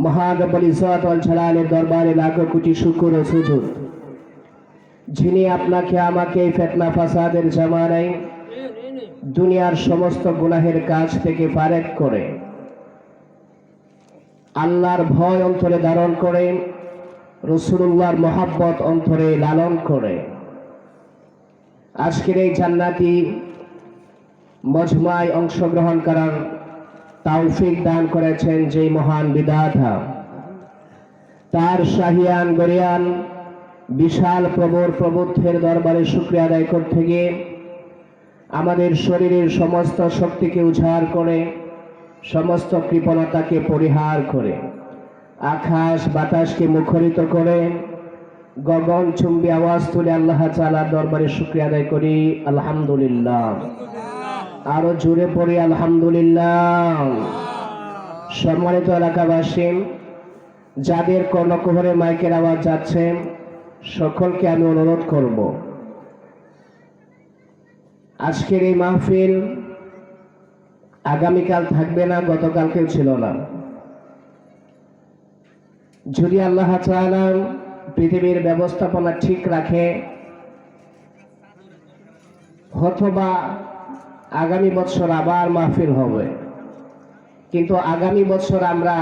মহান রব্বুল ইজ্জত ওয়াল জালালের দরবারে লাখো কোটি শুকর ও সুজুদ, যিনি আপনাকে আমাকে এই ফিতনা ফাসাদের জামানায় দুনিয়ার সমস্ত গুনাহের কাজ থেকে ফারেক করে আল্লাহর ভয় অন্তরে ধারণ করে, রাসূলুল্লাহর মহব্বত অন্তরে লালন করে আজকের এই জান্নাতি মজমায় অংশগ্রহণ করার তৌফিক দান করেছেন যে মহান বিধাতা, তার শাহিয়ান গরিয়ান বিশাল প্রবর প্রবুদ্ধের দরবারে শুকরিয়া আদায় করতে গিয়ে আমাদের শরীরের সমস্ত শক্তিকে উজাড় করে, সমস্ত কৃপণতাকে পরিহার করে, আকাশ বাতাসকে মুখরিত করে গগন চুম্বী আওয়াজ তুলে আল্লাহ তাআলার দরবারে শুকরিয়া আদায় করি আলহামদুলিল্লাহ। আরো জোরে পড়ি আলহামদুলিল্লাহ। সম্মানিত এলাকাবাসী, যাদের কর্ণকুহরে মাইকের আওয়াজ যাচ্ছে সকলকে আমি অনুরোধ করব, আজকের এই মাহফিল আগামীকাল থাকবে না, গতকালকেও ছিল না। যদি আল্লাহ তাআলা পৃথিবীর ব্যবস্থাপনা ঠিক রাখে, অথবা আগামী বছর আবার মাহফিল হবে। কিন্তু আগামী বছর আমরা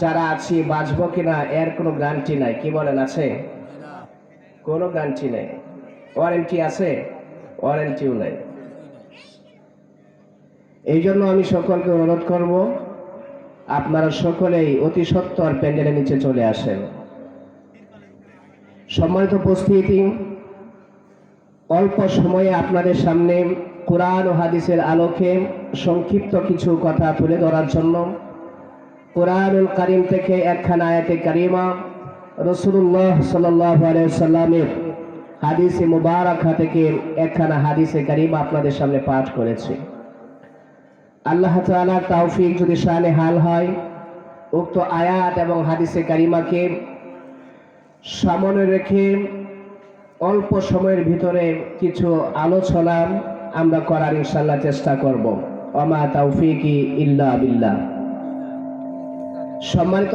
যারা আছি বাঁচবো কিনা এর কোনো গ্যারান্টি নাই। কি বলেন, আছে? কোনো গ্যারান্টি নেই। ওয়ারেন্টি আছে? ওয়ারেন্টিও নেই। এই জন্য আমি সকলকে অনুরোধ করব, আপনারা সকলেই অতি সত্বর প্যান্ডেলের নিচে চলে আসেন। সম্মানিত উপস্থিতি, অল্প সময়ে আপনাদের সামনে কুরআন ও হাদিসের আলোকে সংক্ষিপ্ত কিছু কথা তুলে ধরার জন্য কুরআনুল কারীম থেকে একখানা আয়াতে কারিমা, রাসূলুল্লাহ সাল্লাল্লাহু আলাইহি ওয়াসাল্লামের হাদিসে মুবারাকা থেকে একখানা হাদিসে কারিমা আপনাদের সামনে পাঠ করেছি। আল্লাহ তাআলার তৌফিক যদি শানে হাল হয়, উক্ত আয়াত এবং হাদিসে কারিমাকে সামনে রেখে অল্প সময়ের ভিতরে কিছু আলোচনা আমরা করার ইনশাআল্লাহ চেষ্টা করব। ওয়া মা তাওফীকি ইল্লা বিল্লাহ। সম্মানিত